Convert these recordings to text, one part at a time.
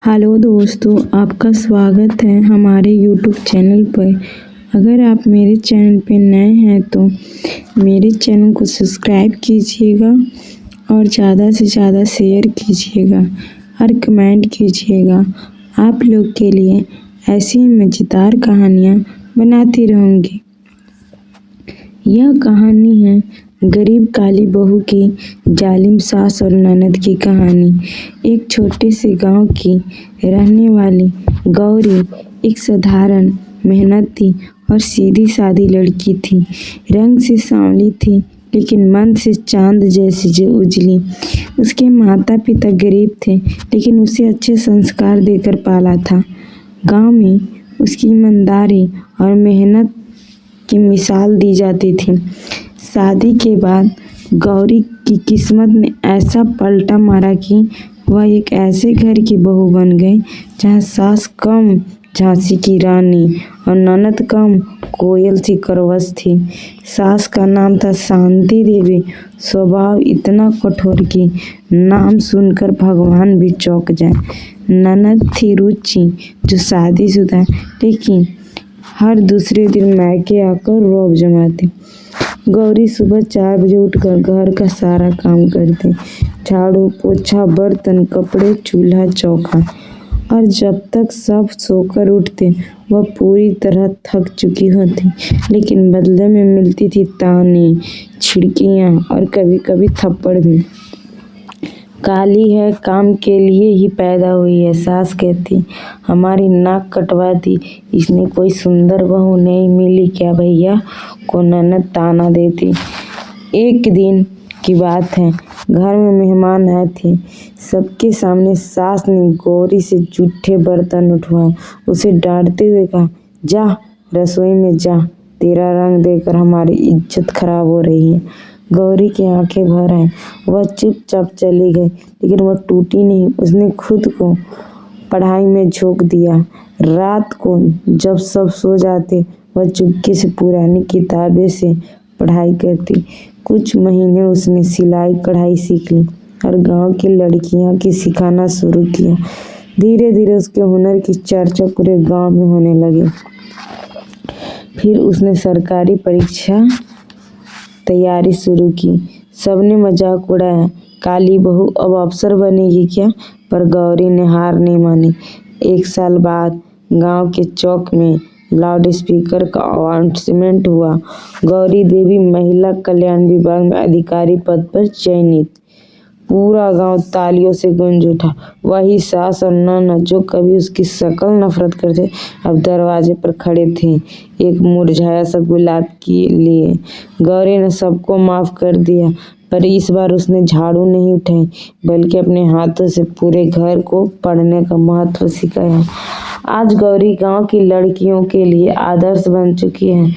Hello दोस्तों, आपका स्वागत है हमारे यूट्यूब चैनल पर। अगर आप मेरे चैनल पर नए हैं तो मेरे चैनल को सब्सक्राइब कीजिएगा और ज़्यादा से ज़्यादा शेयर कीजिएगा और कमेंट कीजिएगा। आप लोग के लिए ऐसी मज़ेदार कहानियाँ बनाती रहूँगी। यह कहानी है गरीब काली बहू की जालिम सास और ननद की कहानी। एक छोटे से गांव की रहने वाली गौरी एक साधारण, मेहनती और सीधी सादी लड़की थी। रंग से सांवली थी लेकिन मन से चांद जैसी उजली। उसके माता पिता गरीब थे लेकिन उसे अच्छे संस्कार देकर पाला था। गांव में उसकी ईमानदारी और मेहनत की मिसाल दी जाती थी। शादी के बाद गौरी की किस्मत ने ऐसा पलटा मारा कि वह एक ऐसे घर की बहू बन गई जहाँ सास कम झांसी की रानी और ननद कम कोयल सी करवश थी। सास का नाम था शांति देवी। स्वभाव इतना कठोर कि नाम सुनकर भगवान भी चौंक जाए। ननद थी रुचि, जो शादीशुदा लेकिन हर दूसरे दिन मायके आकर रौब जमाती। गौरी सुबह 4 बजे उठकर घर का सारा काम करती, झाड़ू पोछा, बर्तन, कपड़े, चूल्हा चौका। और जब तक सब सोकर उठते वह पूरी तरह थक चुकी होती, लेकिन बदले में मिलती थी ताने, छिड़कियाँ और कभी कभी थप्पड़ भी। काली है, काम के लिए ही पैदा हुई है, सास कहती। हमारी नाक कटवा दी, इसने कोई सुंदर बहू नहीं मिली क्या भैया, को ननद ताना देती। एक दिन की बात है, घर में मेहमान आए थे। सबके सामने सास ने गौरी से जूठे बर्तन उठवाए। उसे डांटते हुए कहा, जा रसोई में जा, तेरा रंग देकर हमारी इज्जत खराब हो रही है। गौरी की आंखें भर आईं। वह चुपचाप चली गई, लेकिन वह टूटी नहीं। उसने खुद को पढ़ाई में झोंक दिया। रात को जब सब सो जाते वह चुपके से पुरानी किताबें से पढ़ाई करती। कुछ महीने उसने सिलाई कढ़ाई सीख ली और गांव की लड़कियां की सिखाना शुरू किया। धीरे धीरे उसके हुनर की चर्चा पूरे गांव में होने लगी। फिर उसने सरकारी परीक्षा तैयारी शुरू की। सबने मजाक उड़ाया, काली बहू अब अफसर बनेगी क्या? पर गौरी ने हार नहीं मानी। 1 साल बाद गांव के चौक में लाउड स्पीकर का अनाउंसमेंट हुआ, गौरी देवी महिला कल्याण विभाग में अधिकारी पद पर चयनित। पूरा गांव तालियों से गूंज उठा। वही सास और ननद जो कभी उसकी शक्ल नफरत करते, अब दरवाजे पर खड़े थे, एक मुरझाया सा गुलाब के लिए। गौरी ने सबको माफ कर दिया, पर इस बार उसने झाड़ू नहीं उठाई, बल्कि अपने हाथों से पूरे घर को पढ़ने का महत्व सिखाया। आज गौरी गांव की लड़कियों के लिए आदर्श बन चुकी है।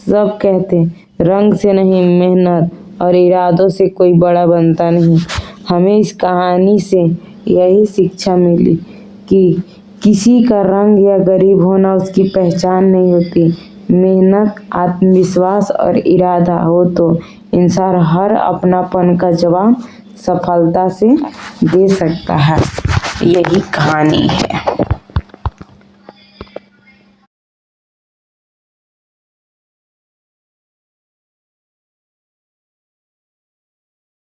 सब कहते, रंग से नहीं, मेहनत और इरादों से कोई बड़ा बनता नहीं। हमें इस कहानी से यही शिक्षा मिली कि किसी का रंग या गरीब होना उसकी पहचान नहीं होती। मेहनत, आत्मविश्वास और इरादा हो तो इंसान हर अपनापन का जवाब सफलता से दे सकता है। यही कहानी है।